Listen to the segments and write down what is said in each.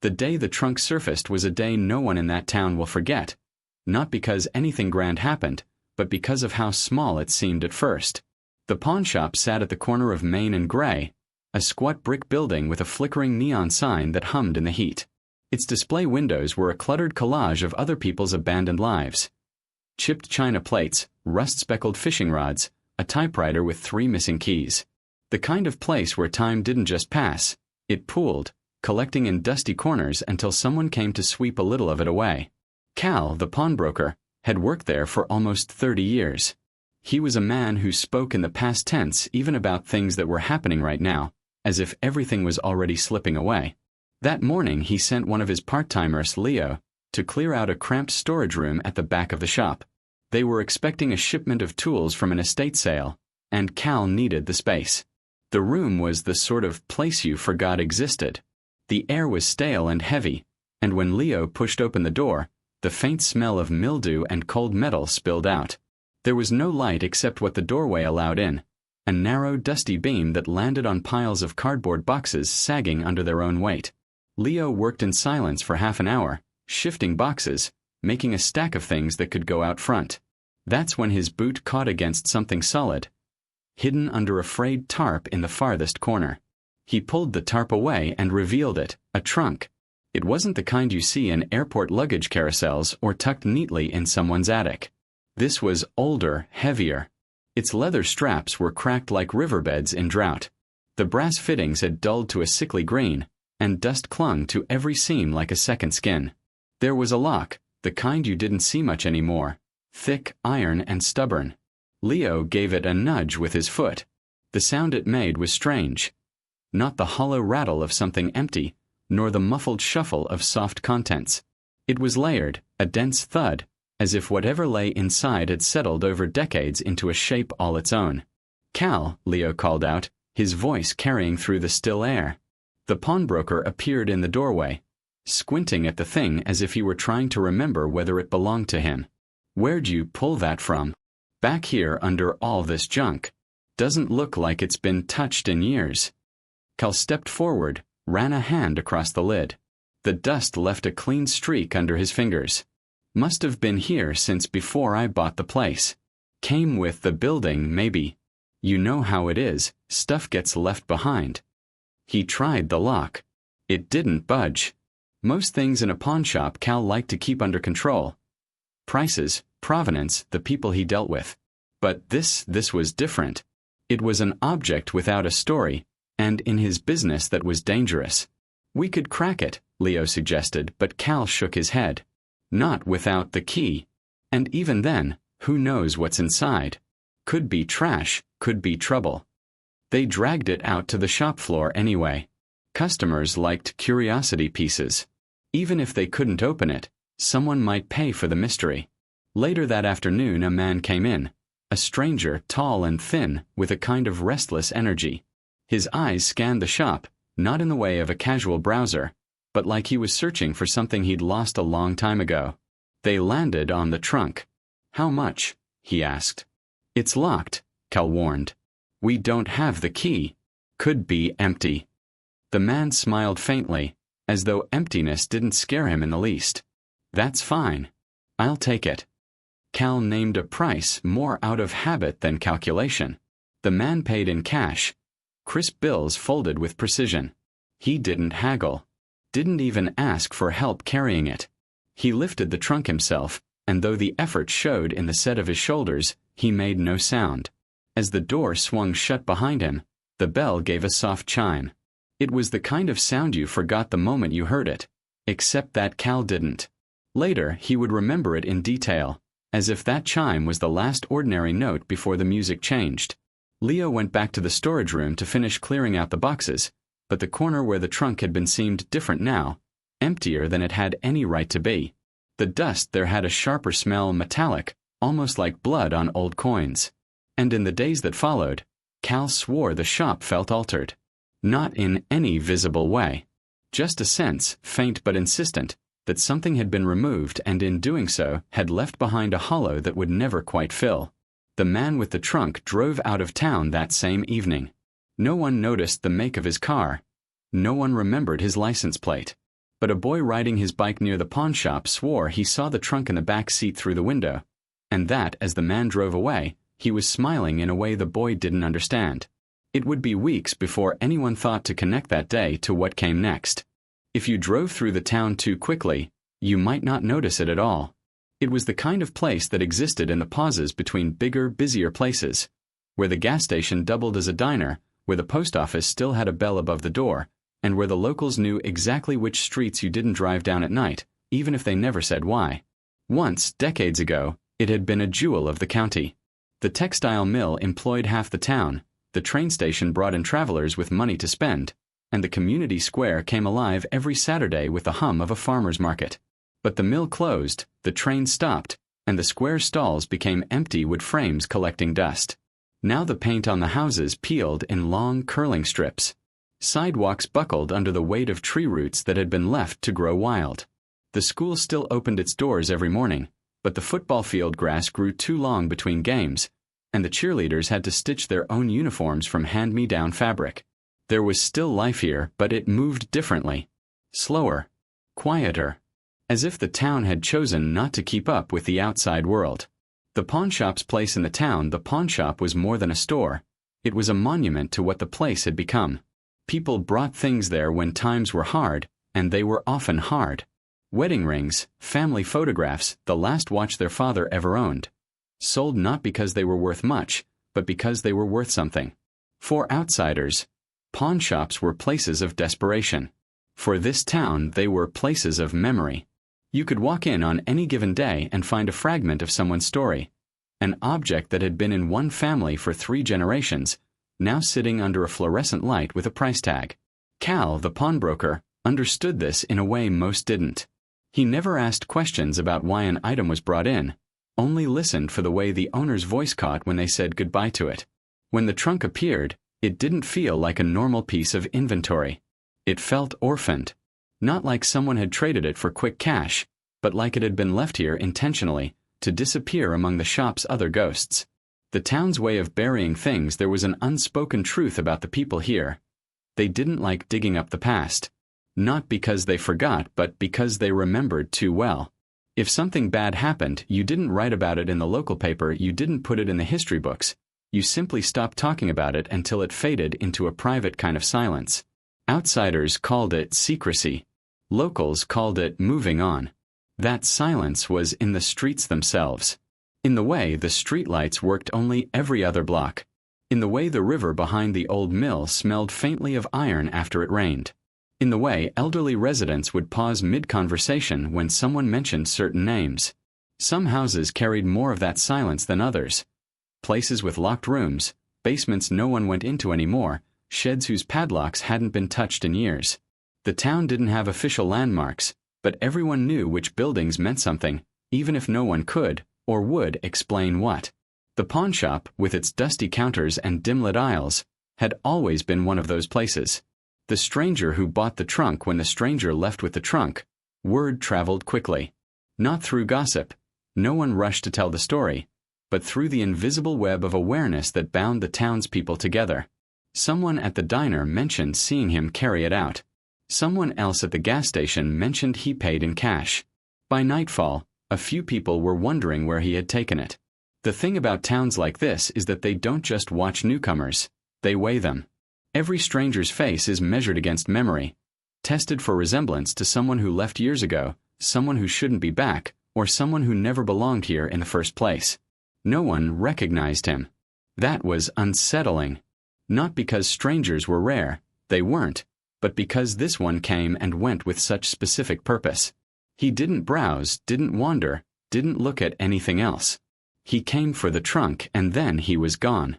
The day the trunk surfaced was a day no one in that town will forget, not because anything grand happened, but because of how small it seemed at first. The pawn shop sat at the corner of Main and Gray, a squat brick building with a flickering neon sign that hummed in the heat. Its display windows were a cluttered collage of other people's abandoned lives. Chipped china plates, rust-speckled fishing rods, a typewriter with 3 missing keys. The kind of place where time didn't just pass, it pooled, collecting in dusty corners until someone came to sweep a little of it away. Cal, the pawnbroker, had worked there for almost 30 years. He was a man who spoke in the past tense even about things that were happening right now, as if everything was already slipping away. That morning he sent one of his part-timers, Leo, to clear out a cramped storage room at the back of the shop. They were expecting a shipment of tools from an estate sale, and Cal needed the space. The room was the sort of place you forgot existed. The air was stale and heavy, and when Leo pushed open the door, the faint smell of mildew and cold metal spilled out. There was no light except what the doorway allowed in, a narrow, dusty beam that landed on piles of cardboard boxes sagging under their own weight. Leo worked in silence for half an hour, shifting boxes, making a stack of things that could go out front. That's when his boot caught against something solid, hidden under a frayed tarp in the farthest corner. He pulled the tarp away and revealed it, a trunk. It wasn't the kind you see in airport luggage carousels or tucked neatly in someone's attic. This was older, heavier. Its leather straps were cracked like riverbeds in drought. The brass fittings had dulled to a sickly green, and dust clung to every seam like a second skin. There was a lock, the kind you didn't see much anymore, thick, iron, and stubborn. Leo gave it a nudge with his foot. The sound it made was strange. Not the hollow rattle of something empty, nor the muffled shuffle of soft contents. It was layered, a dense thud, as if whatever lay inside had settled over decades into a shape all its own. "Cal," Leo called out, his voice carrying through the still air. The pawnbroker appeared in the doorway, squinting at the thing as if he were trying to remember whether it belonged to him. "Where'd you pull that from?" "Back here under all this junk. Doesn't look like it's been touched in years." Cal stepped forward, ran a hand across the lid. The dust left a clean streak under his fingers. "Must have been here since before I bought the place. Came with the building, maybe. You know how it is, stuff gets left behind." He tried the lock. It didn't budge. Most things in a pawn shop Cal liked to keep under control. Prices, provenance, the people he dealt with. But this was different. It was an object without a story, and in his business that was dangerous. "We could crack it," Leo suggested, but Cal shook his head. "Not without the key. And even then, who knows what's inside? Could be trash, could be trouble." They dragged it out to the shop floor anyway. Customers liked curiosity pieces. Even if they couldn't open it, someone might pay for the mystery. Later that afternoon a man came in, a stranger, tall and thin, with a kind of restless energy. His eyes scanned the shop, not in the way of a casual browser, but like he was searching for something he'd lost a long time ago. They landed on the trunk. "How much?" he asked. "It's locked," Cal warned. "We don't have the key. Could be empty." The man smiled faintly, as though emptiness didn't scare him in the least. "That's fine. I'll take it." Cal named a price more out of habit than calculation. The man paid in cash, crisp bills folded with precision. He didn't haggle. Didn't even ask for help carrying it. He lifted the trunk himself, and though the effort showed in the set of his shoulders, he made no sound. As the door swung shut behind him, the bell gave a soft chime. It was the kind of sound you forgot the moment you heard it, except that Cal didn't. Later, he would remember it in detail, as if that chime was the last ordinary note before the music changed. Leo went back to the storage room to finish clearing out the boxes, but the corner where the trunk had been seemed different now, emptier than it had any right to be. The dust there had a sharper smell, metallic, almost like blood on old coins. And in the days that followed, Cal swore the shop felt altered. Not in any visible way. Just a sense, faint but insistent, that something had been removed and in doing so had left behind a hollow that would never quite fill. The man with the trunk drove out of town that same evening. No one noticed the make of his car. No one remembered his license plate. but a boy riding his bike near the pawn shop swore he saw the trunk in the back seat through the window, and that, as the man drove away, he was smiling in a way the boy didn't understand. It would be weeks before anyone thought to connect that day to what came next. If you drove through the town too quickly, you might not notice it at all. It was the kind of place that existed in the pauses between bigger, busier places, where the gas station doubled as a diner, where the post office still had a bell above the door, and where the locals knew exactly which streets you didn't drive down at night, even if they never said why. Once, decades ago, it had been a jewel of the county. The textile mill employed half the town, the train station brought in travelers with money to spend, and the community square came alive every Saturday with the hum of a farmer's market. But the mill closed, the train stopped, and the square stalls became empty wood frames collecting dust. Now the paint on the houses peeled in long, curling strips. Sidewalks buckled under the weight of tree roots that had been left to grow wild. The school still opened its doors every morning, but the football field grass grew too long between games, and the cheerleaders had to stitch their own uniforms from hand-me-down fabric. There was still life here, but it moved differently. Slower. Quieter. As if the town had chosen not to keep up with the outside world. The pawn shop's place in the town, the pawn shop was more than a store. It was a monument to what the place had become. People brought things there when times were hard, and they were often hard. Wedding rings, family photographs, the last watch their father ever owned. Sold not because they were worth much, but because they were worth something. For outsiders, pawn shops were places of desperation. For this town, they were places of memory. You could walk in on any given day and find a fragment of someone's story. An object that had been in one family for 3 generations, now sitting under a fluorescent light with a price tag. Cal, the pawnbroker, understood this in a way most didn't. He never asked questions about why an item was brought in, only listened for the way the owner's voice caught when they said goodbye to it. When the trunk appeared, it didn't feel like a normal piece of inventory. It felt orphaned. Not like someone had traded it for quick cash, but like it had been left here intentionally, to disappear among the shop's other ghosts. The town's way of burying things, there was an unspoken truth about the people here. They didn't like digging up the past. Not because they forgot, but because they remembered too well. If something bad happened, you didn't write about it in the local paper, you didn't put it in the history books. You simply stopped talking about it until it faded into a private kind of silence. Outsiders called it secrecy. Locals called it moving on. That silence was in the streets themselves. In the way the streetlights worked only every other block. In the way the river behind the old mill smelled faintly of iron after it rained. In the way elderly residents would pause mid-conversation when someone mentioned certain names. Some houses carried more of that silence than others. Places with locked rooms, basements no one went into anymore, sheds whose padlocks hadn't been touched in years. The town didn't have official landmarks, but everyone knew which buildings meant something, even if no one could, or would, explain what. The pawn shop, with its dusty counters and dim-lit aisles, had always been one of those places. The stranger who bought the trunk when the stranger left with the trunk, word traveled quickly. Not through gossip. No one rushed to tell the story, but through the invisible web of awareness that bound the townspeople together. Someone at the diner mentioned seeing him carry it out. Someone else at the gas station mentioned he paid in cash. By nightfall, a few people were wondering where he had taken it. The thing about towns like this is that they don't just watch newcomers, they weigh them. Every stranger's face is measured against memory, tested for resemblance to someone who left years ago, someone who shouldn't be back, or someone who never belonged here in the first place. No one recognized him. That was unsettling. Not because strangers were rare, they weren't, but because this one came and went with such specific purpose. He didn't browse, didn't wander, didn't look at anything else. He came for the trunk and then he was gone.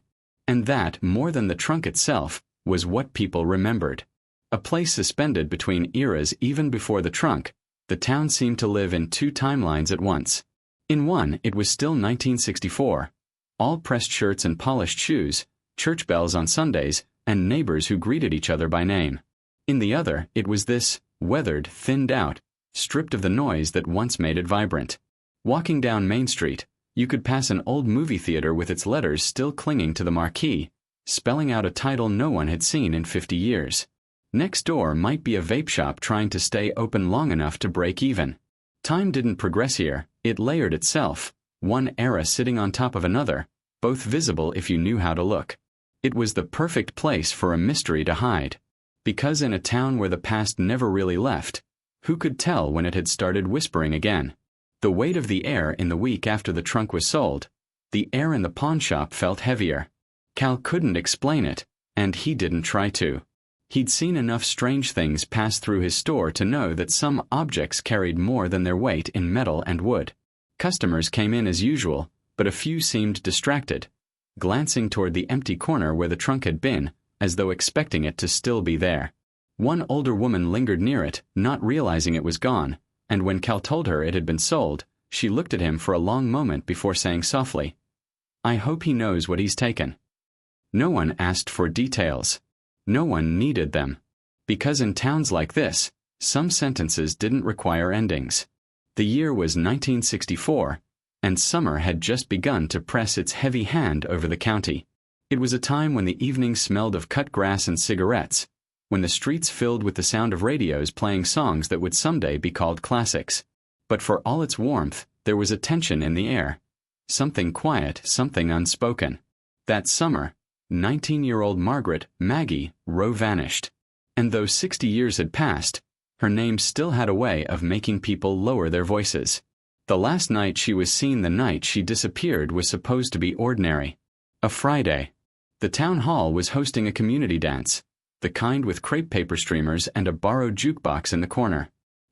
And that, more than the trunk itself, was what people remembered. A place suspended between eras even before the trunk, the town seemed to live in 2 timelines at once. In one, it was still 1964. All pressed shirts and polished shoes, church bells on Sundays, and neighbors who greeted each other by name. In the other, it was this, weathered, thinned out, stripped of the noise that once made it vibrant. Walking down Main Street, you could pass an old movie theater with its letters still clinging to the marquee, spelling out a title no one had seen in 50 years. Next door might be a vape shop trying to stay open long enough to break even. Time didn't progress here, it layered itself, one era sitting on top of another, both visible if you knew how to look. It was the perfect place for a mystery to hide. Because in a town where the past never really left, who could tell when it had started whispering again? The weight of the air in the week after the trunk was sold, the air in the pawn shop felt heavier. Cal couldn't explain it, and he didn't try to. He'd seen enough strange things pass through his store to know that some objects carried more than their weight in metal and wood. Customers came in as usual, but a few seemed distracted, glancing toward the empty corner where the trunk had been, as though expecting it to still be there. One older woman lingered near it, not realizing it was gone, and when Cal told her it had been sold, she looked at him for a long moment before saying softly, "I hope he knows what he's taken." No one asked for details. No one needed them. Because in towns like this, some sentences didn't require endings. The year was 1964, and summer had just begun to press its heavy hand over the county. It was a time when the evenings smelled of cut grass and cigarettes, when the streets filled with the sound of radios playing songs that would someday be called classics. But for all its warmth, there was a tension in the air. Something quiet, something unspoken. That summer, 19-year-old Margaret, Maggie, Rowe vanished. And though 60 years had passed, her name still had a way of making people lower their voices. The last night she was seen, the night she disappeared, was supposed to be ordinary. A Friday. The town hall was hosting a community dance, the kind with crepe paper streamers and a borrowed jukebox in the corner.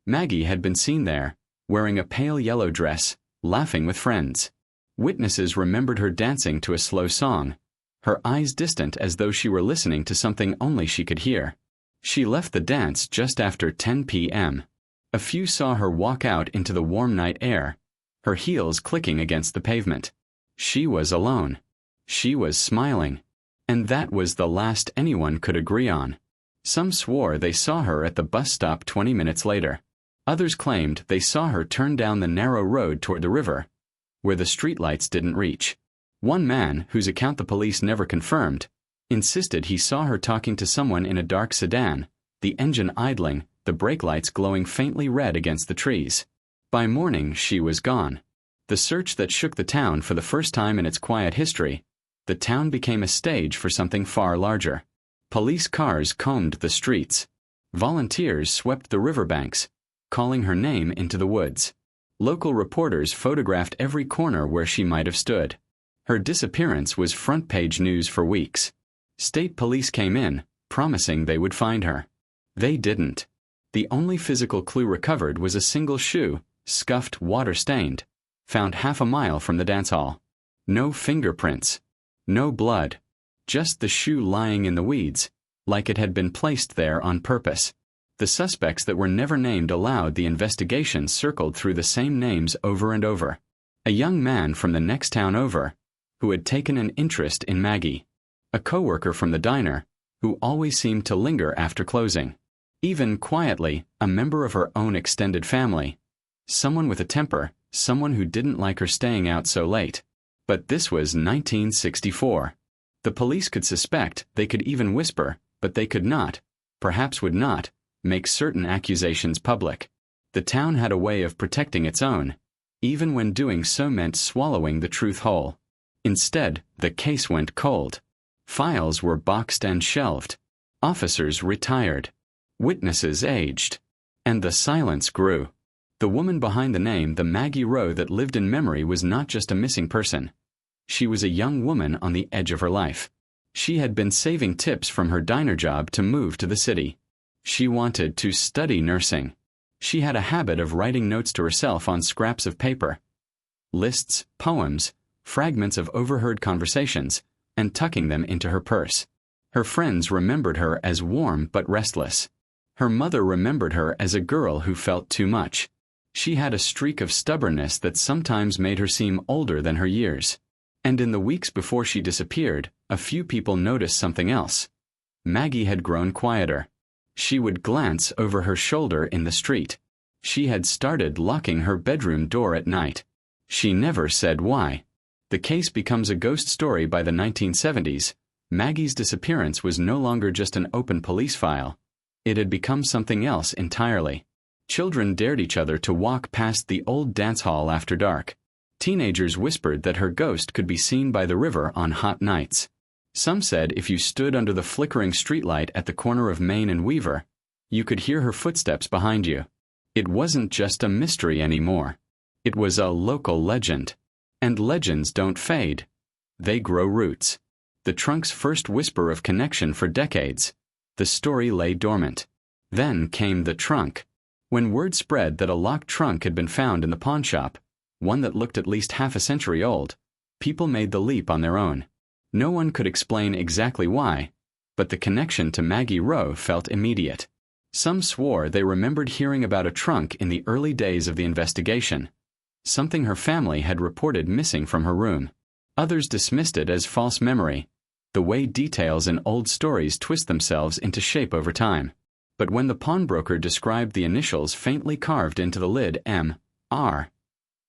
Maggie had been seen there, wearing a pale yellow dress, laughing with friends. Witnesses remembered her dancing to a slow song, her eyes distant as though she were listening to something only she could hear. She left the dance just after 10 p.m. A few saw her walk out into the warm night air, her heels clicking against the pavement. She was alone. She was smiling. And that was the last anyone could agree on. Some swore they saw her at the bus stop 20 minutes later. Others claimed they saw her turn down the narrow road toward the river, where the streetlights didn't reach. One man, whose account the police never confirmed, insisted he saw her talking to someone in a dark sedan, the engine idling, the brake lights glowing faintly red against the trees. By morning, she was gone. The search that shook the town for the first time in its quiet history, the town became a stage for something far larger. Police cars combed the streets. Volunteers swept the riverbanks, calling her name into the woods. Local reporters photographed every corner where she might have stood. Her disappearance was front-page news for weeks. State police came in, promising they would find her. They didn't. The only physical clue recovered was a single shoe, scuffed, water-stained, found half a mile from the dance hall. No fingerprints. No blood. Just the shoe lying in the weeds, like it had been placed there on purpose. The suspects that were never named aloud, the investigation circled through the same names over and over. A young man from the next town over, who had taken an interest in Maggie. A coworker from the diner, who always seemed to linger after closing. Even quietly, a member of her own extended family. Someone with a temper, someone who didn't like her staying out so late. But this was 1964. The police could suspect, they could even whisper, but they could not, perhaps would not, make certain accusations public. The town had a way of protecting its own, even when doing so meant swallowing the truth whole. Instead, the case went cold. Files were boxed and shelved. Officers retired. Witnesses aged. And the silence grew. The woman behind the name, the Maggie Rowe that lived in memory, was not just a missing person. She was a young woman on the edge of her life. She had been saving tips from her diner job to move to the city. She wanted to study nursing. She had a habit of writing notes to herself on scraps of paper. Lists, poems, fragments of overheard conversations, and tucking them into her purse. Her friends remembered her as warm but restless. Her mother remembered her as a girl who felt too much. She had a streak of stubbornness that sometimes made her seem older than her years. And in the weeks before she disappeared, a few people noticed something else. Maggie had grown quieter. She would glance over her shoulder in the street. She had started locking her bedroom door at night. She never said why. The case becomes a ghost story by the 1970s. Maggie's disappearance was no longer just an open police file. It had become something else entirely. Children dared each other to walk past the old dance hall after dark. Teenagers whispered that her ghost could be seen by the river on hot nights. Some said if you stood under the flickering streetlight at the corner of Main and Weaver, you could hear her footsteps behind you. It wasn't just a mystery anymore. It was a local legend. And legends don't fade. They grow roots. The trunk's first whisper of connection for decades. The story lay dormant. Then came the trunk. When word spread that a locked trunk had been found in the pawn shop, one that looked at least half a century old, people made the leap on their own. No one could explain exactly why, but the connection to Maggie Rowe felt immediate. Some swore they remembered hearing about a trunk in the early days of the investigation, something her family had reported missing from her room. Others dismissed it as false memory, the way details in old stories twist themselves into shape over time. But when the pawnbroker described the initials faintly carved into the lid M.R.,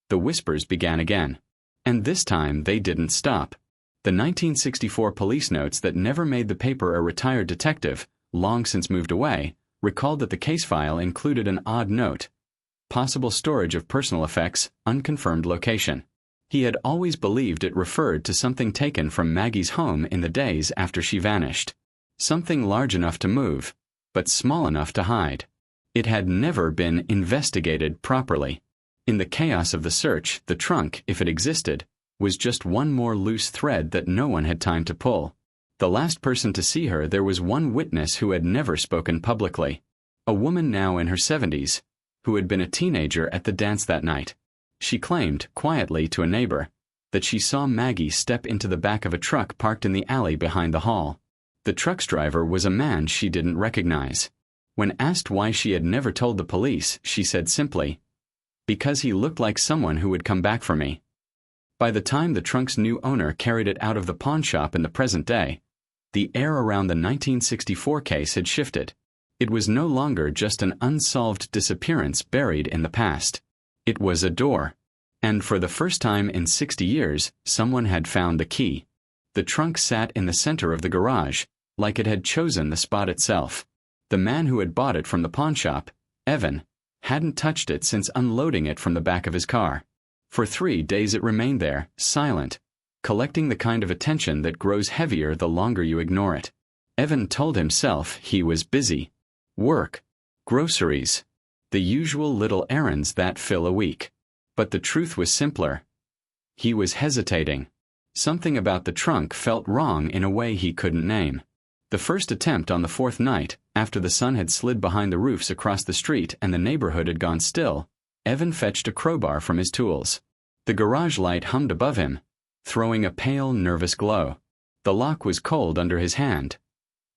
the whispers began again. And this time they didn't stop. The 1964 police notes that never made the paper a retired detective, long since moved away, recalled that the case file included an odd note. Possible storage of personal effects, unconfirmed location. He had always believed it referred to something taken from Maggie's home in the days after she vanished. Something large enough to move, but small enough to hide. It had never been investigated properly. In the chaos of the search, the trunk, if it existed, was just one more loose thread that no one had time to pull. The last person to see her, there was one witness who had never spoken publicly. A woman now in her 70s, who had been a teenager at the dance that night. She claimed, quietly to a neighbor, that she saw Maggie step into the back of a truck parked in the alley behind the hall. The truck's driver was a man she didn't recognize. When asked why she had never told the police, she said simply, "Because he looked like someone who would come back for me." By the time the trunk's new owner carried it out of the pawn shop in the present day, the air around the 1964 case had shifted. It was no longer just an unsolved disappearance buried in the past. It was a door. And for the first time in 60 years, someone had found the key. The trunk sat in the center of the garage, like it had chosen the spot itself. The man who had bought it from the pawn shop, Evan, hadn't touched it since unloading it from the back of his car. For 3 days it remained there, silent, collecting the kind of attention that grows heavier the longer you ignore it. Evan told himself he was busy. Work, groceries, the usual little errands that fill a week. But the truth was simpler. He was hesitating. Something about the trunk felt wrong in a way he couldn't name. The first attempt on the 4th night, after the sun had slid behind the roofs across the street and the neighborhood had gone still, Evan fetched a crowbar from his tools. The garage light hummed above him, throwing a pale, nervous glow. The lock was cold under his hand.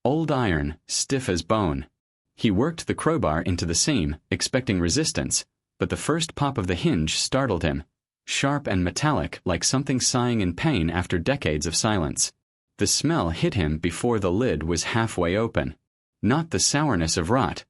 Old iron, stiff as bone. He worked the crowbar into the seam, expecting resistance, but the first pop of the hinge startled him, sharp and metallic like something sighing in pain after decades of silence. The smell hit him before the lid was halfway open. Not the sourness of rot.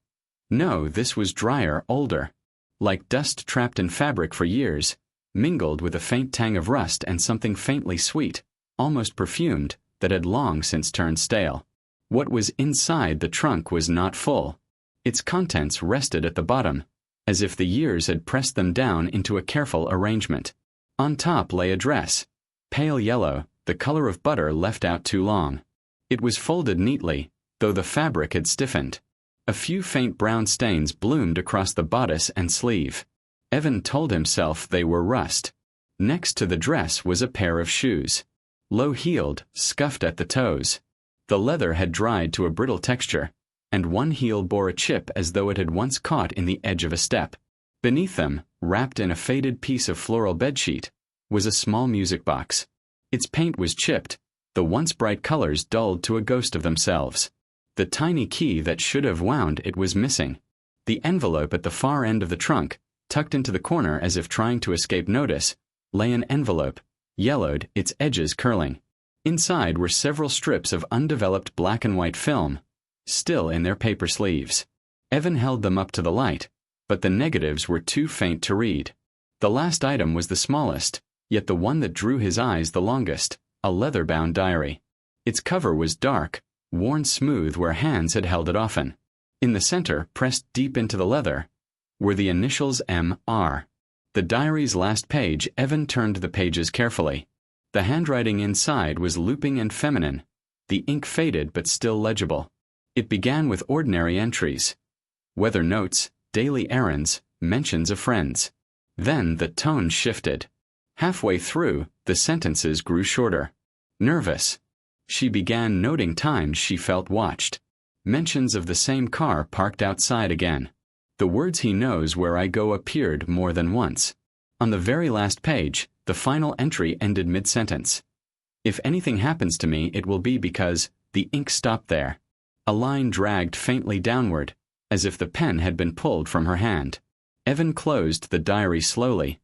No, this was drier, older. Like dust trapped in fabric for years, mingled with a faint tang of rust and something faintly sweet, almost perfumed, that had long since turned stale. What was inside the trunk was not full. Its contents rested at the bottom, as if the years had pressed them down into a careful arrangement. On top lay a dress, pale yellow, the color of butter left out too long. It was folded neatly, though the fabric had stiffened. A few faint brown stains bloomed across the bodice and sleeve. Evan told himself they were rust. Next to the dress was a pair of shoes. Low-heeled, scuffed at the toes. The leather had dried to a brittle texture, and one heel bore a chip as though it had once caught in the edge of a step. Beneath them, wrapped in a faded piece of floral bedsheet, was a small music box. Its paint was chipped, the once bright colors dulled to a ghost of themselves. The tiny key that should have wound it was missing. The envelope at the far end of the trunk, tucked into the corner as if trying to escape notice, lay an envelope, yellowed, its edges curling. Inside were several strips of undeveloped black and white film, still in their paper sleeves. Evan held them up to the light, but the negatives were too faint to read. The last item was the smallest, yet the one that drew his eyes the longest, a leather-bound diary. Its cover was dark, worn smooth where hands had held it often. In the center, pressed deep into the leather, were the initials M.R. The diary's last page. Evan turned the pages carefully. The handwriting inside was looping and feminine. The ink faded but still legible. It began with ordinary entries: weather notes, daily errands, mentions of friends. Then the tone shifted. Halfway through, the sentences grew shorter. Nervous. She began noting times she felt watched. Mentions of the same car parked outside again. The words "he knows where I go" appeared more than once. On the very last page, the final entry ended mid-sentence. "If anything happens to me, it will be because..." The ink stopped there. A line dragged faintly downward, as if the pen had been pulled from her hand. Evan closed the diary slowly,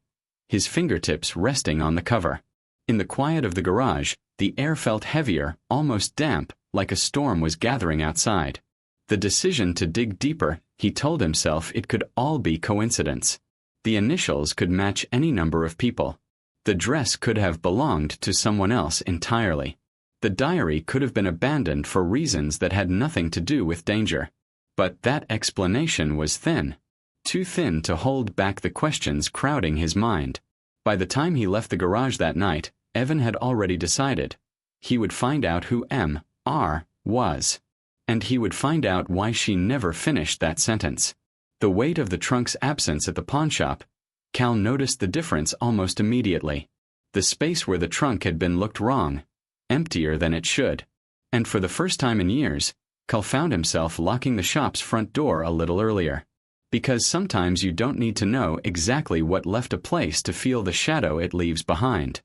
his fingertips resting on the cover. In the quiet of the garage, the air felt heavier, almost damp, like a storm was gathering outside. The decision to dig deeper, he told himself, it could all be coincidence. The initials could match any number of people. The dress could have belonged to someone else entirely. The diary could have been abandoned for reasons that had nothing to do with danger. But that explanation was thin. Too thin to hold back the questions crowding his mind. By the time he left the garage that night, Evan had already decided. He would find out who M.R. was. And he would find out why she never finished that sentence. The weight of the trunk's absence at the pawnshop. Cal noticed the difference almost immediately. The space where the trunk had been looked wrong. Emptier than it should. And for the first time in years, Cal found himself locking the shop's front door a little earlier. Because sometimes you don't need to know exactly what left a place to feel the shadow it leaves behind.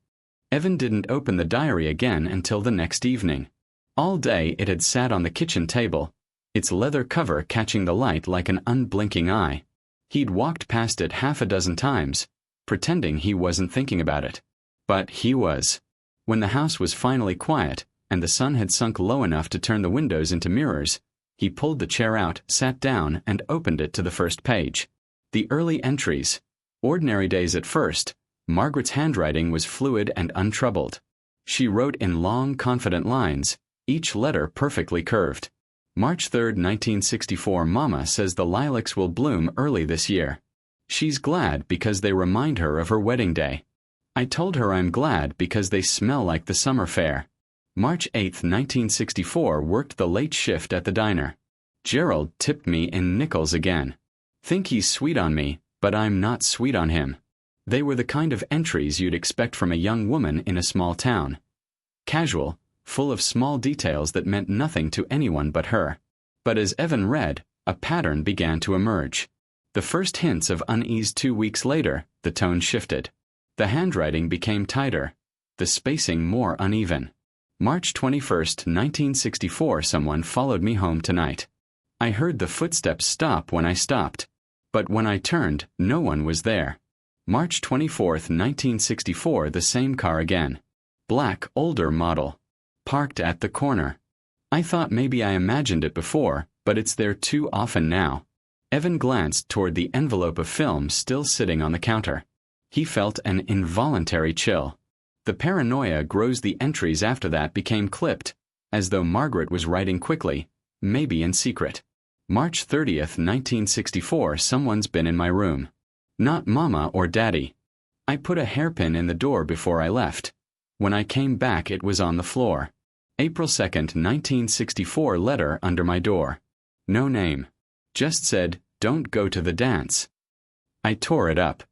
Evan didn't open the diary again until the next evening. All day it had sat on the kitchen table, its leather cover catching the light like an unblinking eye. He'd walked past it half a dozen times, pretending he wasn't thinking about it. But he was. When the house was finally quiet, and the sun had sunk low enough to turn the windows into mirrors, he pulled the chair out, sat down, and opened it to the first page. The early entries. Ordinary days at first. Margaret's handwriting was fluid and untroubled. She wrote in long, confident lines, each letter perfectly curved. March 3, 1964. Mama says the lilacs will bloom early this year. She's glad because they remind her of her wedding day. I told her I'm glad because they smell like the summer fair. March 8, 1964. Worked the late shift at the diner. Gerald tipped me in nickels again. Think he's sweet on me, but I'm not sweet on him. They were the kind of entries you'd expect from a young woman in a small town. Casual, full of small details that meant nothing to anyone but her. But as Evan read, a pattern began to emerge. The first hints of unease. 2 weeks later, the tone shifted. The handwriting became tighter, the spacing more uneven. March 21, 1964. Someone followed me home tonight. I heard the footsteps stop when I stopped. But when I turned, no one was there. March 24, 1964. The same car again. Black, older model. Parked at the corner. I thought maybe I imagined it before, but it's there too often now. Evan glanced toward the envelope of film still sitting on the counter. He felt an involuntary chill. The paranoia grows. The entries after that became clipped, as though Margaret was writing quickly, maybe in secret. March 30, 1964. Someone's been in my room. Not Mama or Daddy. I put a hairpin in the door before I left. When I came back it was on the floor. April 2, 1964. Letter under my door. No name. Just said, don't go to the dance. I tore it up.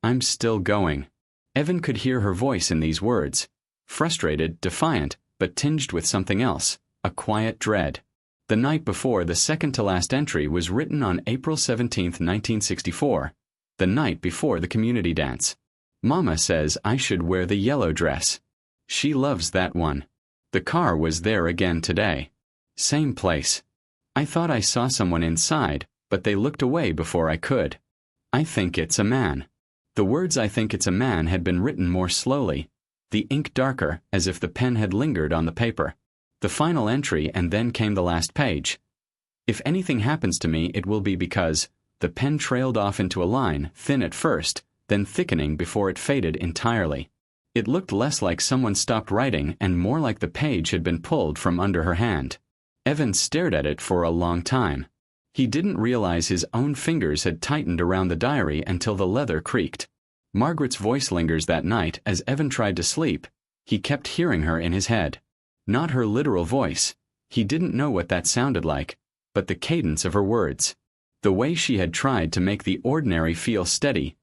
I'm still going. Evan could hear her voice in these words. Frustrated, defiant, but tinged with something else, a quiet dread. The night before, the second-to-last entry was written on April 17, 1964, the night before the community dance. Mama says I should wear the yellow dress. She loves that one. The car was there again today. Same place. I thought I saw someone inside, but they looked away before I could. I think it's a man. The words "I think it's a man" had been written more slowly, the ink darker, as if the pen had lingered on the paper. The final entry, and then came the last page. If anything happens to me, it will be because. The pen trailed off into a line, thin at first, then thickening before it faded entirely. It looked less like someone stopped writing and more like the page had been pulled from under her hand. Evan stared at it for a long time. He didn't realize his own fingers had tightened around the diary until the leather creaked. Margaret's voice lingers that night as Evan tried to sleep. He kept hearing her in his head. Not her literal voice. He didn't know what that sounded like, but the cadence of her words. The way she had tried to make the ordinary feel steady,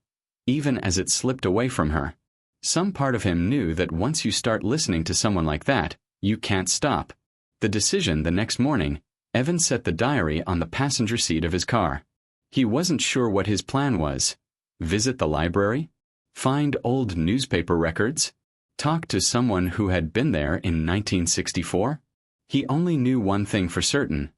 even as it slipped away from her. Some part of him knew that once you start listening to someone like that, you can't stop. The decision the next morning, Evan set the diary on the passenger seat of his car. He wasn't sure what his plan was. Visit the library? Find old newspaper records? Talk to someone who had been there in 1964? He only knew one thing for certain.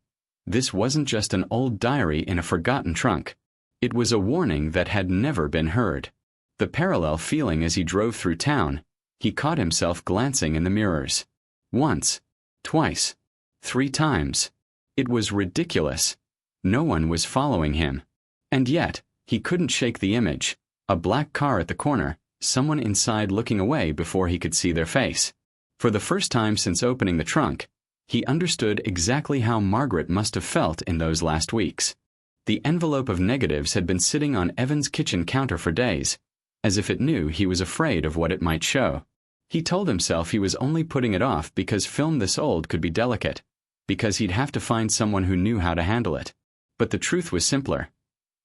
This wasn't just an old diary in a forgotten trunk. It was a warning that had never been heard. The parallel feeling as he drove through town, he caught himself glancing in the mirrors. Once, twice, 3 times. It was ridiculous. No one was following him. And yet, he couldn't shake the image. A black car at the corner, someone inside looking away before he could see their face. For the first time since opening the trunk, he understood exactly how Margaret must have felt in those last weeks. The envelope of negatives had been sitting on Evan's kitchen counter for days, as if it knew he was afraid of what it might show. He told himself he was only putting it off because film this old could be delicate, because he'd have to find someone who knew how to handle it. But the truth was simpler.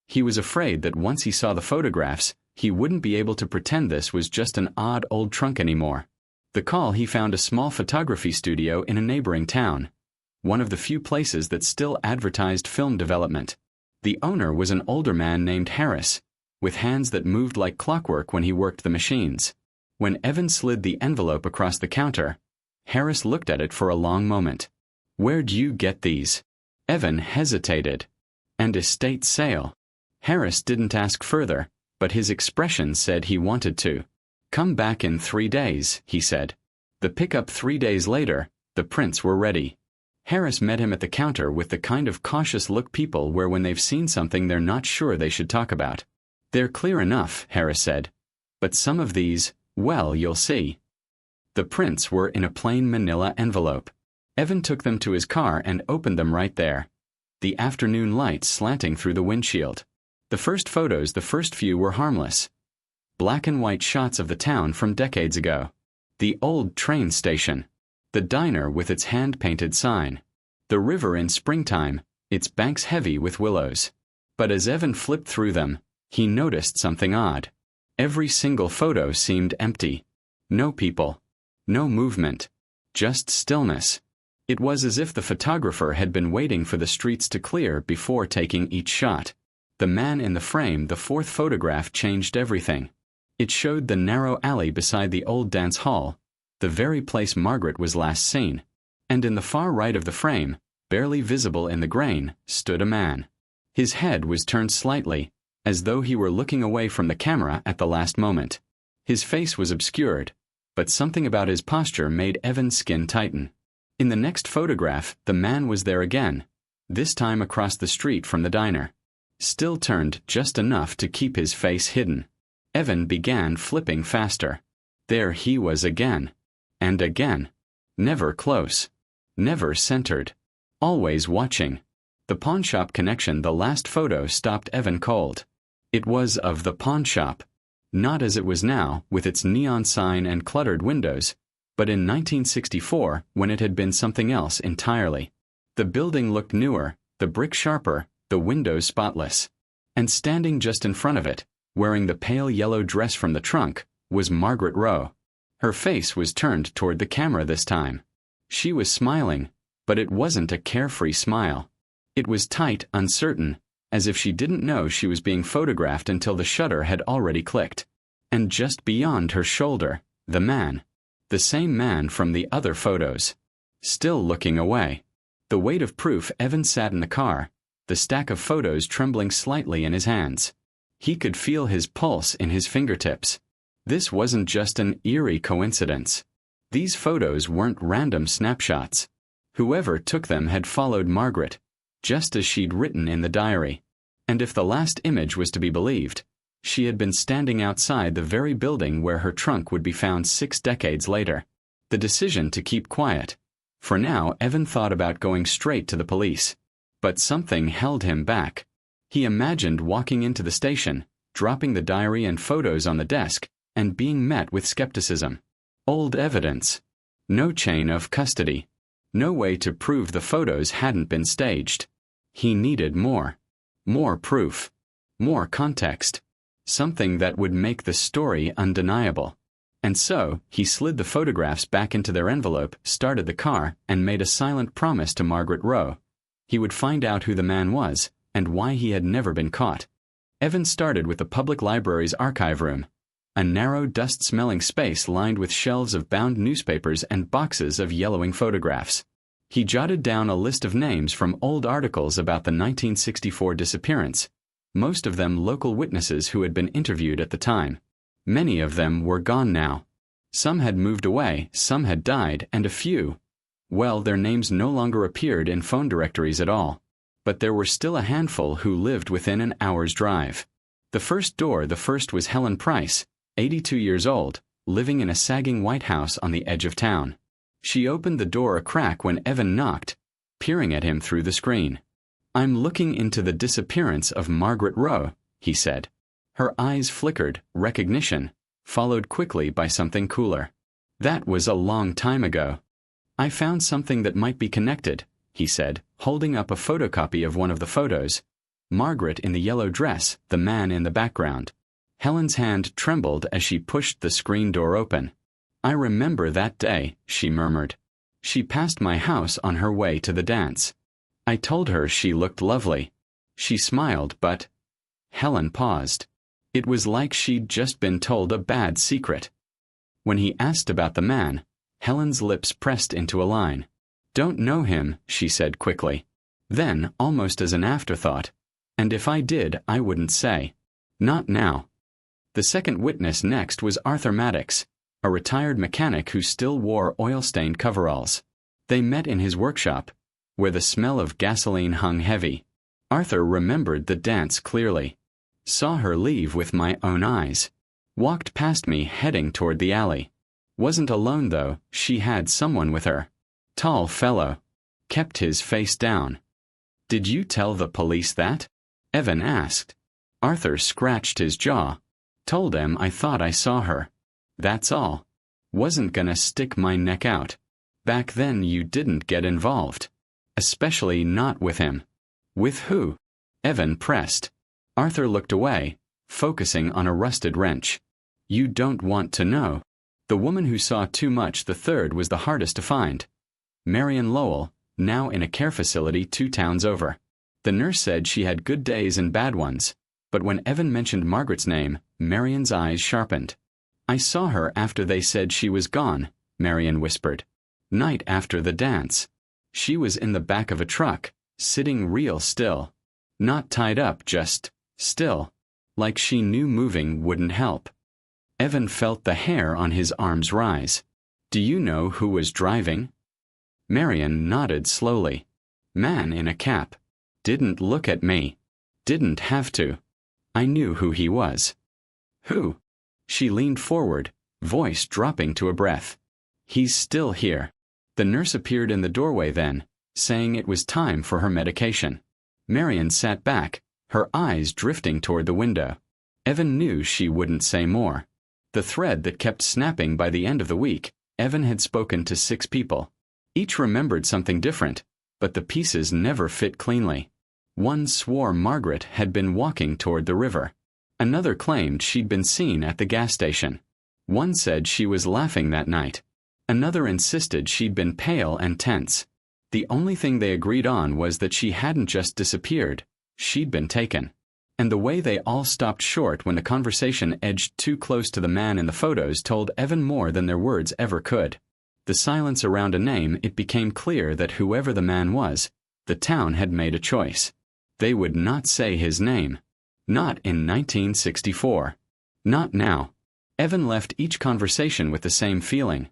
He was afraid that once he saw the photographs, he wouldn't be able to pretend this was just an odd old trunk anymore. The call he found a small photography studio in a neighboring town, one of the few places that still advertised film development. The owner was an older man named Harris, with hands that moved like clockwork when he worked the machines. When Evan slid the envelope across the counter, Harris looked at it for a long moment. "Where'd you get these?" Evan hesitated. "And estate sale." Harris didn't ask further, but his expression said he wanted to. "Come back in 3 days," he said. The pickup 3 days later, the prints were ready. Harris met him at the counter with the kind of cautious look people wear when they've seen something they're not sure they should talk about. "They're clear enough," Harris said. "But some of these, well, you'll see." The prints were in a plain manila envelope. Evan took them to his car and opened them right there. The afternoon light slanting through the windshield. The first photos, the first few, were harmless. Black and white shots of the town from decades ago. The old train station. The diner with its hand-painted sign. The river in springtime, its banks heavy with willows. But as Evan flipped through them, he noticed something odd. Every single photo seemed empty. No people. No movement. Just stillness. It was as if the photographer had been waiting for the streets to clear before taking each shot. The man in the frame, the 4th photograph, changed everything. It showed the narrow alley beside the old dance hall, the very place Margaret was last seen. And in the far right of the frame, barely visible in the grain, stood a man. His head was turned slightly, as though he were looking away from the camera at the last moment. His face was obscured, but something about his posture made Evan's skin tighten. In the next photograph, the man was there again, this time across the street from the diner. Still turned just enough to keep his face hidden. Evan began flipping faster. There he was again. And again. Never close. Never centered. Always watching. The pawnshop connection, the last photo, stopped Evan cold. It was of the pawnshop. Not as it was now, with its neon sign and cluttered windows, but in 1964, when it had been something else entirely. The building looked newer, the brick sharper, the windows spotless. And standing just in front of it, wearing the pale yellow dress from the trunk, was Margaret Rowe. Her face was turned toward the camera this time. She was smiling, but it wasn't a carefree smile. It was tight, uncertain, as if she didn't know she was being photographed until the shutter had already clicked. And just beyond her shoulder, the man. The same man from the other photos. Still looking away. The weight of proof. Evan sat in the car, the stack of photos trembling slightly in his hands. He could feel his pulse in his fingertips. This wasn't just an eerie coincidence. These photos weren't random snapshots. Whoever took them had followed Margaret, just as she'd written in the diary. And if the last image was to be believed, she had been standing outside the very building where her trunk would be found 6 decades later. The decision to keep quiet. For now, Evan thought about going straight to the police. But something held him back. He imagined walking into the station, dropping the diary and photos on the desk, and being met with skepticism. Old evidence. No chain of custody. No way to prove the photos hadn't been staged. He needed more. More proof. More context. Something that would make the story undeniable. And so, he slid the photographs back into their envelope, started the car, and made a silent promise to Margaret Rowe. He would find out who the man was, and why he had never been caught. Evan started with the public library's archive room, a narrow, dust-smelling space lined with shelves of bound newspapers and boxes of yellowing photographs. He jotted down a list of names from old articles about the 1964 disappearance, most of them local witnesses who had been interviewed at the time. Many of them were gone now. Some had moved away, some had died, and a few, well, their names no longer appeared in phone directories at all. But there were still a handful who lived within an hour's drive. The first was Helen Price, 82 years old, living in a sagging white house on the edge of town. She opened the door a crack when Evan knocked, peering at him through the screen. "I'm looking into the disappearance of Margaret Rowe," he said. Her eyes flickered, recognition, followed quickly by something cooler. "That was a long time ago." "I found something that might be connected," he said, holding up a photocopy of one of the photos. Margaret in the yellow dress, the man in the background. Helen's hand trembled as she pushed the screen door open. "I remember that day," she murmured. "She passed my house on her way to the dance. I told her she looked lovely. She smiled, but—" Helen paused. It was like she'd just been told a bad secret. When he asked about the man, Helen's lips pressed into a line. "Don't know him," she said quickly. Then, almost as an afterthought, "And if I did, I wouldn't say. Not now." The second witness next was Arthur Maddox, a retired mechanic who still wore oil-stained coveralls. They met in his workshop, where the smell of gasoline hung heavy. Arthur remembered the dance clearly. Saw her leave with my own eyes. Walked past me heading toward the alley. Wasn't alone though, she had someone with her. Tall fellow. Kept his face down. "Did you tell the police that?" Evan asked. Arthur scratched his jaw. "Told him I thought I saw her. That's all. Wasn't gonna stick my neck out. Back then you didn't get involved. Especially not with him." "With who?" Evan pressed. Arthur looked away, focusing on a rusted wrench. "You don't want to know." The woman who saw too much, the third, was the hardest to find. Marion Lowell, now in a care facility 2 towns over. The nurse said she had good days and bad ones, but when Evan mentioned Margaret's name, Marion's eyes sharpened. "I saw her after they said she was gone," Marion whispered. "Night after the dance. She was in the back of a truck, sitting real still. Not tied up, just still. Like she knew moving wouldn't help." Evan felt the hair on his arms rise. "Do you know who was driving?" Marion nodded slowly. "Man in a cap. Didn't look at me. Didn't have to. I knew who he was." "Who?" She leaned forward, voice dropping to a breath. "He's still here." The nurse appeared in the doorway then, saying it was time for her medication. Marion sat back, her eyes drifting toward the window. Evan knew she wouldn't say more. The thread that kept snapping by the end of the week, Evan had spoken to 6 people. Each remembered something different, but the pieces never fit cleanly. One swore Margaret had been walking toward the river. Another claimed she'd been seen at the gas station. One said she was laughing that night. Another insisted she'd been pale and tense. The only thing they agreed on was that she hadn't just disappeared, she'd been taken. And the way they all stopped short when the conversation edged too close to the man in the photos told Evan more than their words ever could. The silence around a name, it became clear that whoever the man was, the town had made a choice. They would not say his name. Not in 1964. Not now. Evan left each conversation with the same feeling,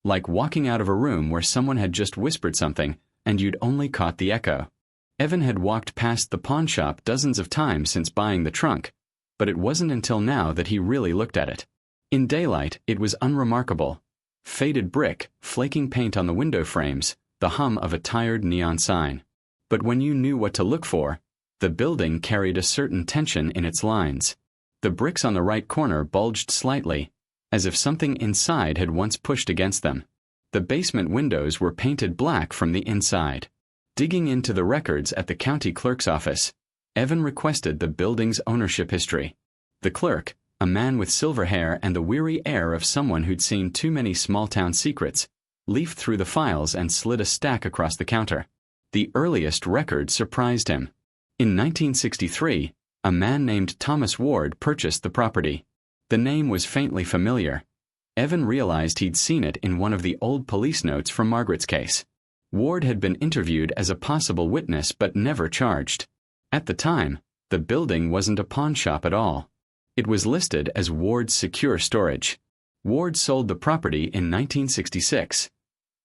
like walking out of a room where someone had just whispered something and you'd only caught the echo. Evan had walked past the pawn shop dozens of times since buying the trunk, but it wasn't until now that he really looked at it. In daylight, it was unremarkable. Faded brick, flaking paint on the window frames, the hum of a tired neon sign. But when you knew what to look for, the building carried a certain tension in its lines. The bricks on the right corner bulged slightly, as if something inside had once pushed against them. The basement windows were painted black from the inside. Digging into the records at the county clerk's office, Evan requested the building's ownership history. The clerk, a man with silver hair and the weary air of someone who'd seen too many small-town secrets, leafed through the files and slid a stack across the counter. The earliest record surprised him. In 1963, a man named Thomas Ward purchased the property. The name was faintly familiar. Evan realized he'd seen it in one of the old police notes from Margaret's case. Ward had been interviewed as a possible witness but never charged. At the time, the building wasn't a pawn shop at all. It was listed as Ward's Secure Storage. Ward sold the property in 1966,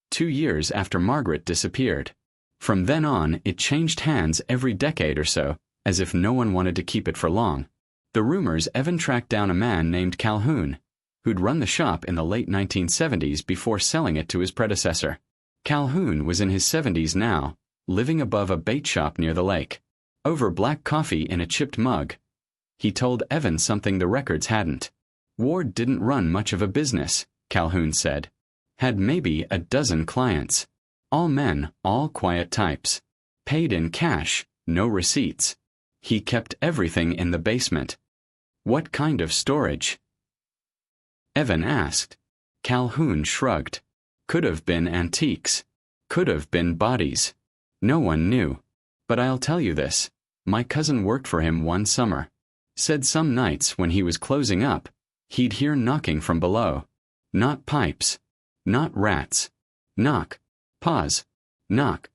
2 years after Margaret disappeared. From then on, it changed hands every decade or so, as if no one wanted to keep it for long. The rumors Evan tracked down a man named Calhoun, who'd run the shop in the late 1970s before selling it to his predecessor. Calhoun was in his 70s now, living above a bait shop near the lake. Over black coffee in a chipped mug, he told Evan something the records hadn't. Ward didn't run much of a business, Calhoun said. Had maybe a dozen clients. All men, all quiet types. Paid in cash, no receipts. He kept everything in the basement. What kind of storage? Evan asked. Calhoun shrugged. Could have been antiques. Could have been bodies. No one knew. But I'll tell you this. My cousin worked for him one summer. Said some nights when he was closing up, he'd hear knocking from below. Not pipes. Not rats. Knock. Pause. Knock.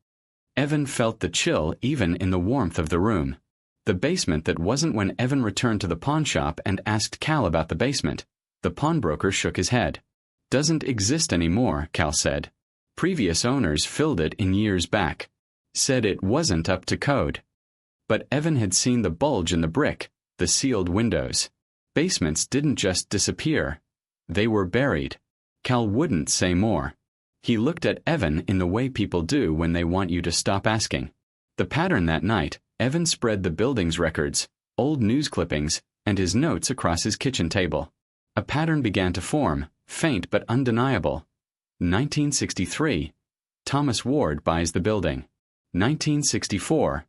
Evan felt the chill even in the warmth of the room. The basement that wasn't when Evan returned to the pawn shop and asked Cal about the basement. The pawnbroker shook his head. Doesn't exist anymore, Cal said. Previous owners filled it in years back. Said it wasn't up to code. But Evan had seen the bulge in the brick, the sealed windows. Basements didn't just disappear. They were buried. Cal wouldn't say more. He looked at Evan in the way people do when they want you to stop asking. The pattern that night, Evan spread the building's records, old news clippings, and his notes across his kitchen table. A pattern began to form, faint but undeniable. 1963. Thomas Ward buys the building. 1964.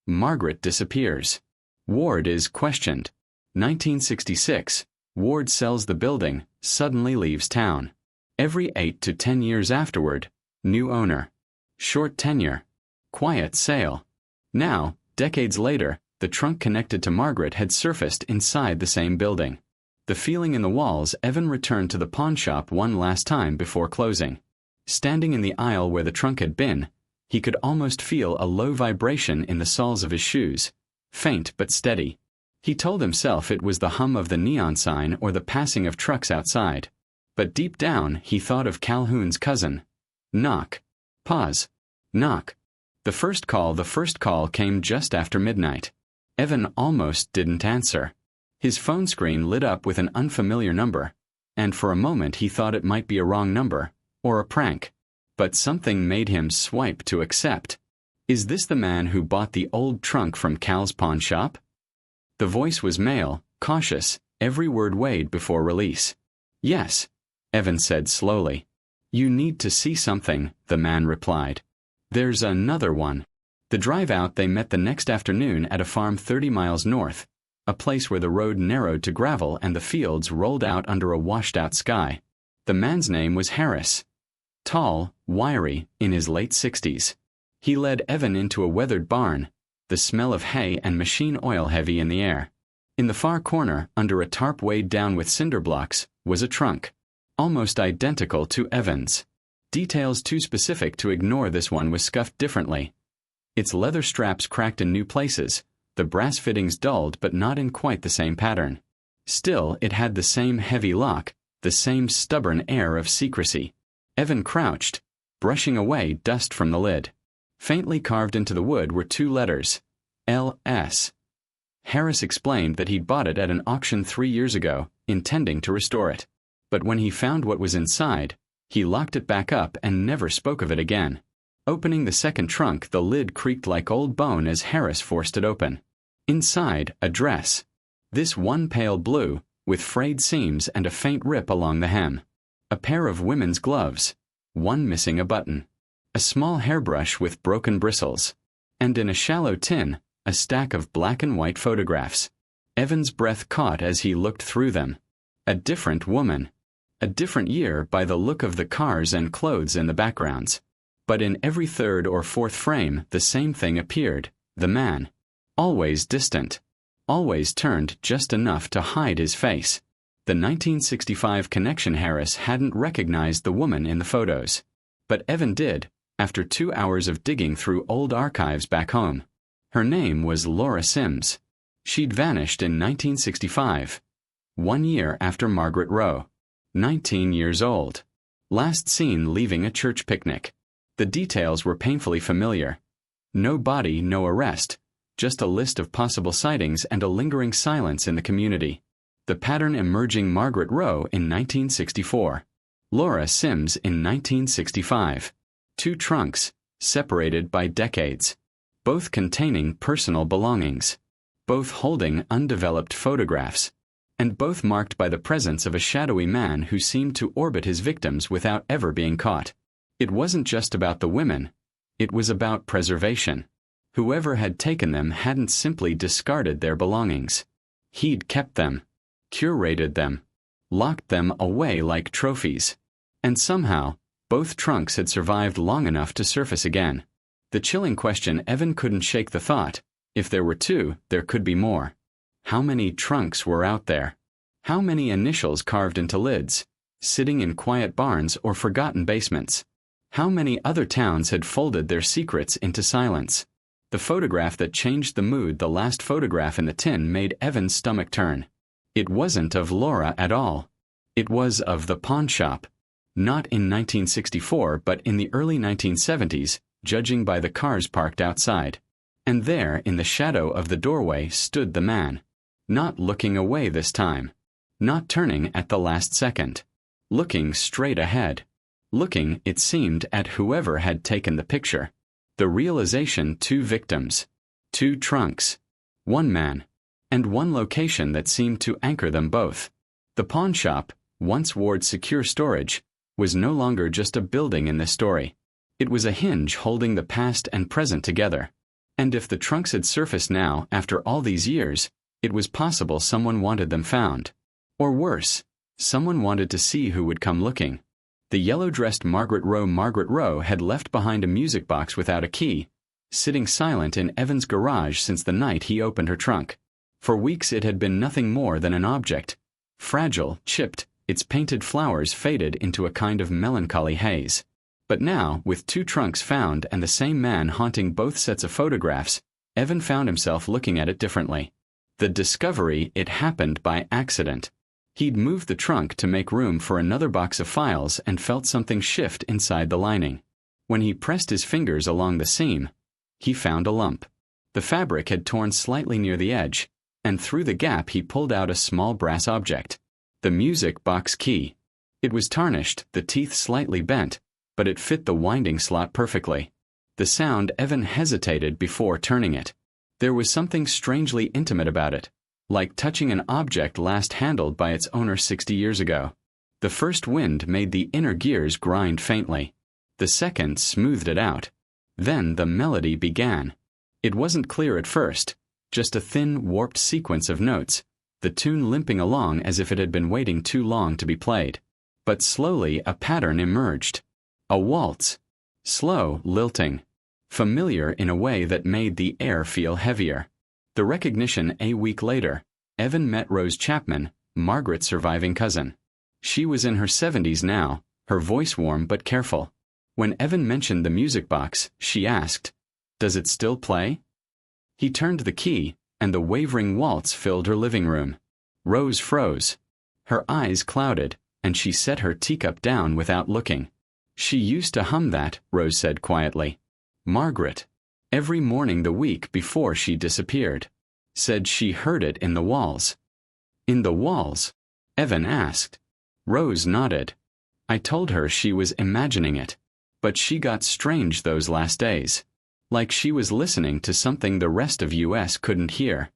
Margaret disappears. Ward is questioned. 1966. Ward sells the building, suddenly leaves town. Every 8 to 10 years afterward, new owner. Short tenure. Quiet sale. Now, decades later, the trunk connected to Margaret had surfaced inside the same building. The feeling in the walls, Evan returned to the pawn shop one last time before closing. Standing in the aisle where the trunk had been, he could almost feel a low vibration in the soles of his shoes, faint but steady. He told himself it was the hum of the neon sign or the passing of trucks outside. But deep down, he thought of Calhoun's cousin. Knock. Pause. Knock. The first call came just after midnight. Evan almost didn't answer. His phone screen lit up with an unfamiliar number, and for a moment he thought it might be a wrong number, or a prank. But something made him swipe to accept. Is this the man who bought the old trunk from Cal's pawn shop? The voice was male, cautious, every word weighed before release. Yes, Evan said slowly. You need to see something, the man replied. There's another one. The drive out they met the next afternoon at a farm 30 miles north, a place where the road narrowed to gravel and the fields rolled out under a washed-out sky. The man's name was Harris. Tall, wiry, in his late 60s. He led Evan into a weathered barn, the smell of hay and machine oil heavy in the air. In the far corner, under a tarp weighed down with cinder blocks, was a trunk, almost identical to Evan's. Details too specific to ignore, this one was scuffed differently. Its leather straps cracked in new places, the brass fittings dulled but not in quite the same pattern. Still, it had the same heavy lock, the same stubborn air of secrecy. Evan crouched, brushing away dust from the lid. Faintly carved into the wood were 2 letters, L.S. Harris explained that he'd bought it at an auction 3 years ago, intending to restore it. But when he found what was inside, he locked it back up and never spoke of it again. Opening the second trunk, the lid creaked like old bone as Harris forced it open. Inside, a dress. This one pale blue, with frayed seams and a faint rip along the hem. A pair of women's gloves, one missing a button. A small hairbrush with broken bristles. And in a shallow tin, a stack of black and white photographs. Evan's breath caught as he looked through them. A different woman. A different year by the look of the cars and clothes in the backgrounds. But in every third or fourth frame, the same thing appeared, the man. Always distant. Always turned just enough to hide his face. The 1965 connection. Harris hadn't recognized the woman in the photos. But Evan did, after 2 hours of digging through old archives back home. Her name was Laura Sims. She'd vanished in 1965. 1 year after Margaret Rowe. 19 years old. Last seen leaving a church picnic. The details were painfully familiar. No body, no arrest. Just a list of possible sightings and a lingering silence in the community. The pattern emerging: Margaret Rowe in 1964. Laura Sims in 1965. 2 trunks, separated by decades. Both containing personal belongings. Both holding undeveloped photographs. And both marked by the presence of a shadowy man who seemed to orbit his victims without ever being caught. It wasn't just about the women. It was about preservation. Whoever had taken them hadn't simply discarded their belongings. He'd kept them. Curated them. Locked them away like trophies. And somehow, both trunks had survived long enough to surface again. The chilling question: Evan couldn't shake the thought. If there were 2, there could be more. How many trunks were out there? How many initials carved into lids, sitting in quiet barns or forgotten basements? How many other towns had folded their secrets into silence? The photograph that changed the mood, the last photograph in the tin, made Evan's stomach turn. It wasn't of Laura at all. It was of the pawn shop. Not in 1964, but in the early 1970s, judging by the cars parked outside. And there, in the shadow of the doorway, stood the man. Not looking away this time. Not turning at the last second. Looking straight ahead. Looking, it seemed, at whoever had taken the picture. The realization: 2 victims. 2 trunks. 1 man. And 1 location that seemed to anchor them both. The pawn shop, once Ward's secure storage, was no longer just a building in this story. It was a hinge holding the past and present together. And if the trunks had surfaced now, after all these years, it was possible someone wanted them found. Or worse, someone wanted to see who would come looking. The yellow-dressed Margaret Rowe had left behind a music box without a key, sitting silent in Evan's garage since the night he opened her trunk. For weeks it had been nothing more than an object. Fragile, chipped, its painted flowers faded into a kind of melancholy haze. But now, with 2 trunks found and the same man haunting both sets of photographs, Evan found himself looking at it differently. The discovery: it happened by accident. He'd moved the trunk to make room for another box of files and felt something shift inside the lining. When he pressed his fingers along the seam, he found a lump. The fabric had torn slightly near the edge, and through the gap he pulled out a small brass object. The music box key. It was tarnished, the teeth slightly bent, but it fit the winding slot perfectly. The sound: Evan hesitated before turning it. There was something strangely intimate about it, like touching an object last handled by its owner 60 years ago. The first wind made the inner gears grind faintly. The second smoothed it out. Then the melody began. It wasn't clear at first, just a thin, warped sequence of notes, the tune limping along as if it had been waiting too long to be played. But slowly a pattern emerged. A waltz. Slow, lilting. Familiar in a way that made the air feel heavier. The recognition: a week later, Evan met Rose Chapman, Margaret's surviving cousin. She was in her 70s now, her voice warm but careful. When Evan mentioned the music box, she asked, "Does it still play?" He turned the key, and the wavering waltz filled her living room. Rose froze. Her eyes clouded, and she set her teacup down without looking. "She used to hum that," Rose said quietly. "Margaret. Every morning the week before she disappeared. Said she heard it in the walls." "In the walls?" Evan asked. Rose nodded. "I told her she was imagining it. But she got strange those last days. Like she was listening to something the rest of US couldn't hear.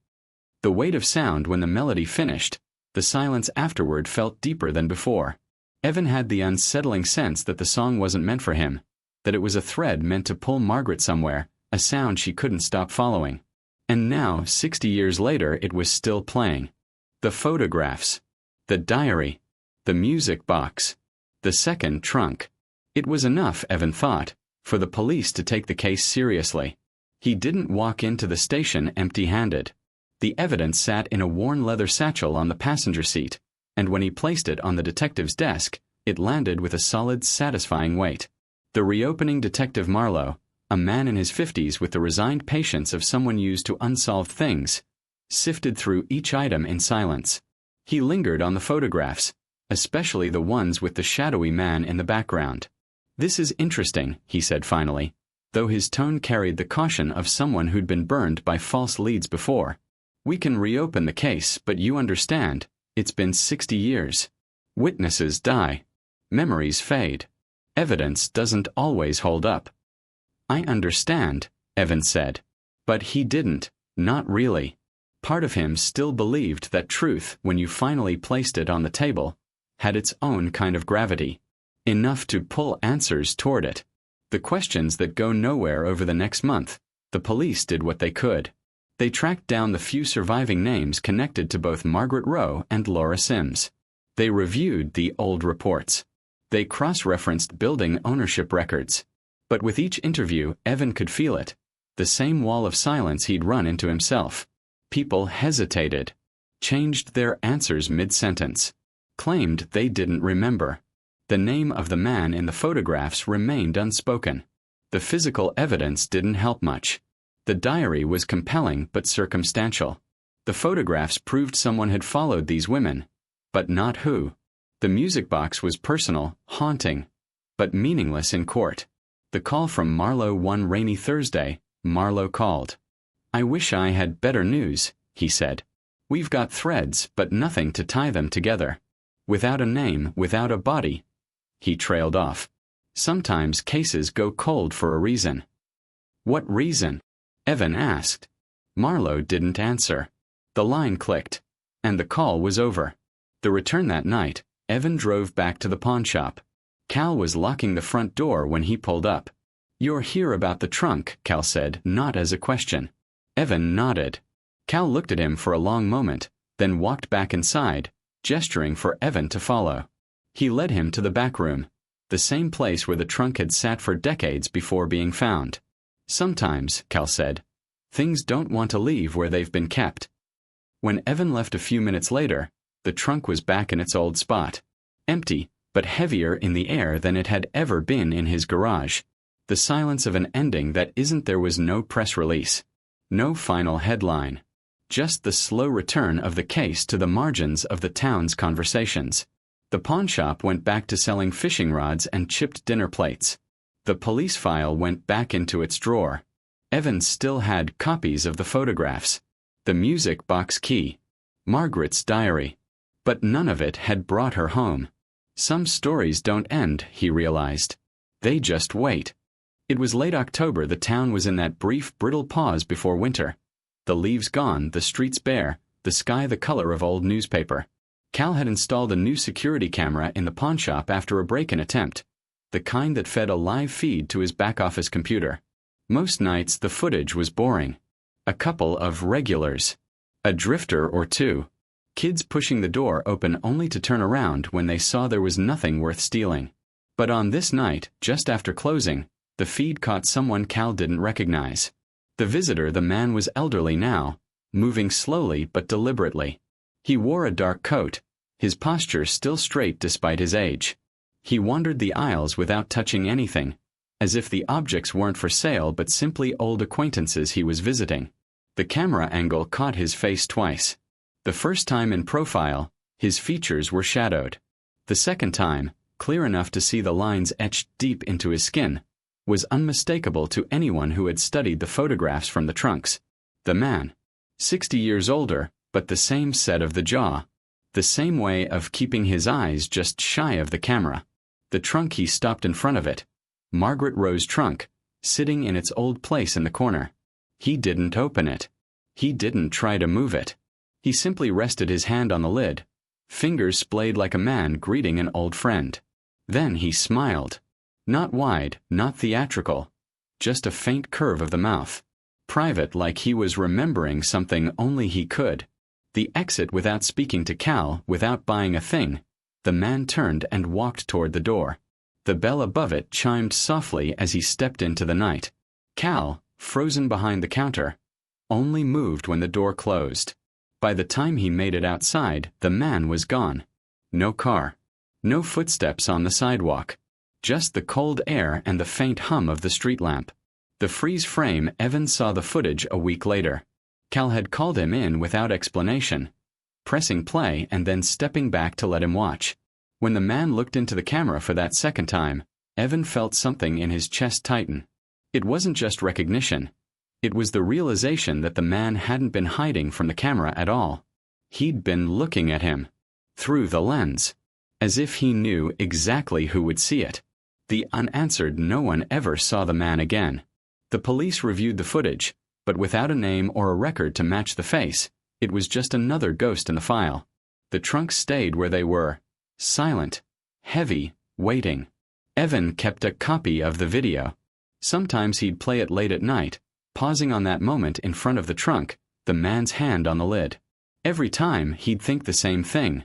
The weight of sound when the melody finished, the silence afterward felt deeper than before. Evan had the unsettling sense that the song wasn't meant for him, that it was a thread meant to pull Margaret somewhere, a sound she couldn't stop following. And now, 60 years later, it was still playing. The photographs, the diary, the music box, the second trunk. It was enough, Evan thought, for the police to take the case seriously. He didn't walk into the station empty-handed. The evidence sat in a worn leather satchel on the passenger seat, and when he placed it on the detective's desk, it landed with a solid, satisfying weight. The reopening Detective Marlowe, a man in his 50s with the resigned patience of someone used to unsolved things, sifted through each item in silence. He lingered on the photographs, especially the ones with the shadowy man in the background. "This is interesting," he said finally, though his tone carried the caution of someone who'd been burned by false leads before. "We can reopen the case, but you understand, it's been 60 years. Witnesses die. Memories fade. Evidence doesn't always hold up." "I understand," Evan said. But he didn't, not really. Part of him still believed that truth, when you finally placed it on the table, had its own kind of gravity. Enough to pull answers toward it. The questions that go nowhere over the next month, the police did what they could. They tracked down the few surviving names connected to both Margaret Rowe and Laura Sims. They reviewed the old reports. They cross-referenced building ownership records. But with each interview, Evan could feel it. The same wall of silence he'd run into himself. People hesitated, changed their answers mid-sentence, claimed they didn't remember. The name of the man in the photographs remained unspoken. The physical evidence didn't help much. The diary was compelling but circumstantial. The photographs proved someone had followed these women, but not who. The music box was personal, haunting, but meaningless in court. The call from Marlowe one rainy Thursday, Marlowe called. "I wish I had better news," he said. "We've got threads, but nothing to tie them together. Without a name, without a body." He trailed off. Sometimes cases go cold for a reason. "What reason?" Evan asked. Marlowe didn't answer. The line clicked, and the call was over. The return that night, Evan drove back to the pawn shop. Cal was locking the front door when he pulled up. "You're here about the trunk," Cal said, not as a question. Evan nodded. Cal looked at him for a long moment, then walked back inside, gesturing for Evan to follow. He led him to the back room, the same place where the trunk had sat for decades before being found. "Sometimes," Cal said, "things don't want to leave where they've been kept." When Evan left a few minutes later, the trunk was back in its old spot. Empty, but heavier in the air than it had ever been in his garage. The silence of an ending that isn't. There was no press release. No final headline. Just the slow return of the case to the margins of the town's conversations. The pawn shop went back to selling fishing rods and chipped dinner plates. The police file went back into its drawer. Evan still had copies of the photographs, the music box key, Margaret's diary. But none of it had brought her home. Some stories don't end, he realized. They just wait. It was late October. The town was in that brief, brittle pause before winter. The leaves gone, the streets bare, the sky the color of old newspaper. Cal had installed a new security camera in the pawn shop after a break-in attempt, the kind that fed a live feed to his back-office computer. Most nights the footage was boring. A couple of regulars. A drifter or two. Kids pushing the door open only to turn around when they saw there was nothing worth stealing. But on this night, just after closing, the feed caught someone Cal didn't recognize. The visitor, the man, was elderly now, moving slowly but deliberately. He wore a dark coat, his posture still straight despite his age. He wandered the aisles without touching anything, as if the objects weren't for sale but simply old acquaintances he was visiting. The camera angle caught his face twice. The first time in profile, his features were shadowed. The second time, clear enough to see the lines etched deep into his skin, was unmistakable to anyone who had studied the photographs from the trunks. The man, 60 years older, but the same set of the jaw, the same way of keeping his eyes just shy of the camera. The trunk. He stopped in front of it. Margaret Rowe's trunk, sitting in its old place in the corner. He didn't open it. He didn't try to move it. He simply rested his hand on the lid, fingers splayed like a man greeting an old friend. Then he smiled. Not wide, not theatrical, just a faint curve of the mouth. Private, like he was remembering something only he could. The exit without speaking to Cal, without buying a thing. The man turned and walked toward the door. The bell above it chimed softly as he stepped into the night. Cal, frozen behind the counter, only moved when the door closed. By the time he made it outside, the man was gone. No car. No footsteps on the sidewalk. Just the cold air and the faint hum of the street lamp. The freeze frame. Evan saw the footage a week later. Cal had called him in without explanation, pressing play and then stepping back to let him watch. When the man looked into the camera for that second time, Evan felt something in his chest tighten. It wasn't just recognition. It was the realization that the man hadn't been hiding from the camera at all. He'd been looking at him. Through the lens. As if he knew exactly who would see it. The unanswered no one ever saw the man again. The police reviewed the footage, but without a name or a record to match the face. It was just another ghost in the file. The trunks stayed where they were. Silent. Heavy. Waiting. Evan kept a copy of the video. Sometimes he'd play it late at night, pausing on that moment in front of the trunk, the man's hand on the lid. Every time, he'd think the same thing.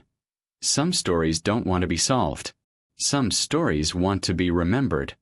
Some stories don't want to be solved. Some stories want to be remembered.